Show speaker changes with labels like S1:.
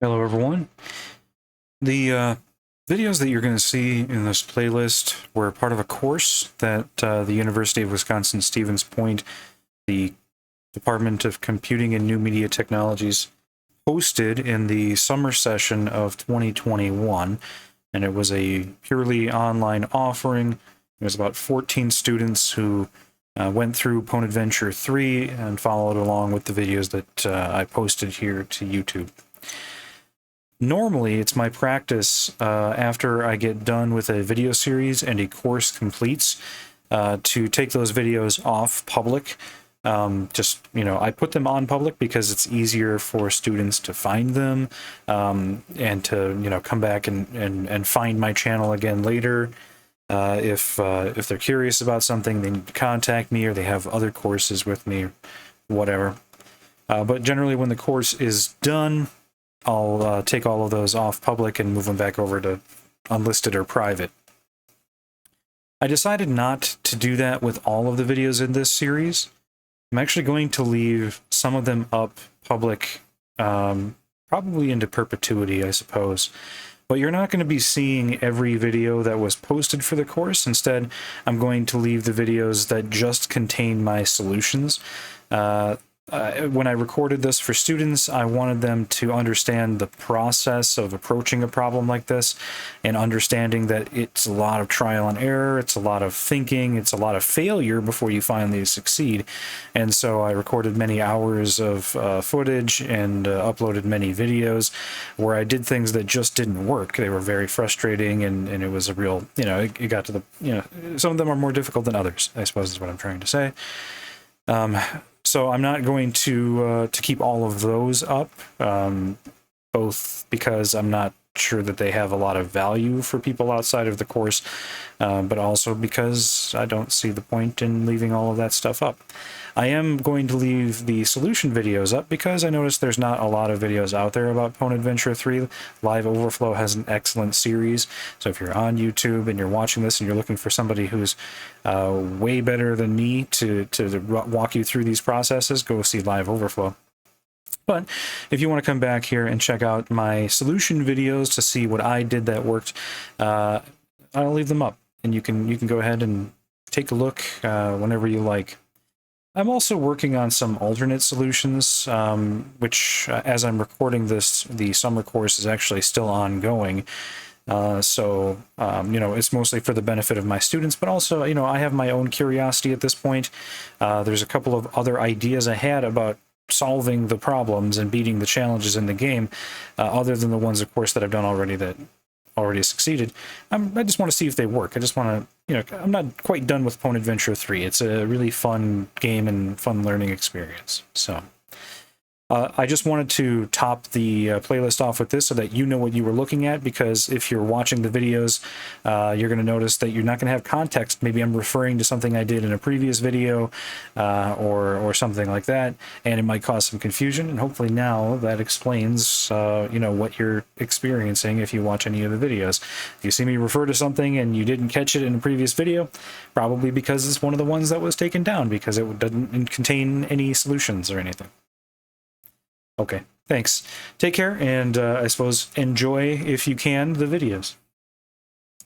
S1: Hello everyone. The videos that you're going to see in this playlist were part of a course that the University of Wisconsin-Stevens Point, the Department of Computing and New Media Technologies, hosted in the summer session of 2021, and it was a purely online offering. There was about 14 students who went through Pwn Adventure 3 and followed along with the videos that I posted here to YouTube. Normally, it's my practice after I get done with a video series and a course completes to take those videos off public. I put them on public because it's easier for students to find them and to, come back and find my channel again later. If they're curious about something, they need to contact me, or they have other courses with me, whatever. But generally, when the course is done, I'll take all of those off public and move them back over to unlisted or private. I decided not to do that with all of the videos in this series. I'm actually going to leave some of them up public, probably into perpetuity, I suppose. But you're not going to be seeing every video that was posted for the course. Instead, I'm going to leave the videos that just contain my solutions. When I recorded this for students, I wanted them to understand the process of approaching a problem like this and understanding that it's a lot of trial and error, it's a lot of thinking, it's a lot of failure before you finally succeed. And so I recorded many hours of footage and uploaded many videos where I did things that just didn't work. They were very frustrating, and it was a real, it got to the, some of them are more difficult than others, I suppose is what I'm trying to say. So I'm not going to keep all of those up, both because I'm not sure that they have a lot of value for people outside of the course, but also because I don't see the point in leaving all of that stuff up. I am going to leave the solution videos up because I noticed there's not a lot of videos out there about Pwn Adventure 3. Live Overflow has an excellent series, so if you're on YouTube and you're watching this and you're looking for somebody who's way better than me to walk you through these processes, go see Live Overflow. But if you want to come back here and check out my solution videos to see what I did that worked, I'll leave them up, and you can go ahead and take a look whenever you like. I'm also working on some alternate solutions, which, as I'm recording this, the summer course is actually still ongoing. It's mostly for the benefit of my students, but also, I have my own curiosity at this point. There's a couple of other ideas I had about solving the problems and beating the challenges in the game, other than the ones, of course, that I've done already that already succeeded. I just want to see if they work. I just want to, I'm not quite done with Pwn Adventure 3. It's a really fun game and fun learning experience. So I just wanted to top the playlist off with this so that you know what you were looking at, because if you're watching the videos, you're going to notice that you're not going to have context. Maybe I'm referring to something I did in a previous video or something like that, and it might cause some confusion, and hopefully now that explains what you're experiencing if you watch any of the videos. If you see me refer to something and you didn't catch it in a previous video, probably because it's one of the ones that was taken down because it doesn't contain any solutions or anything. Okay, thanks. Take care, and I suppose enjoy, if you can, the videos.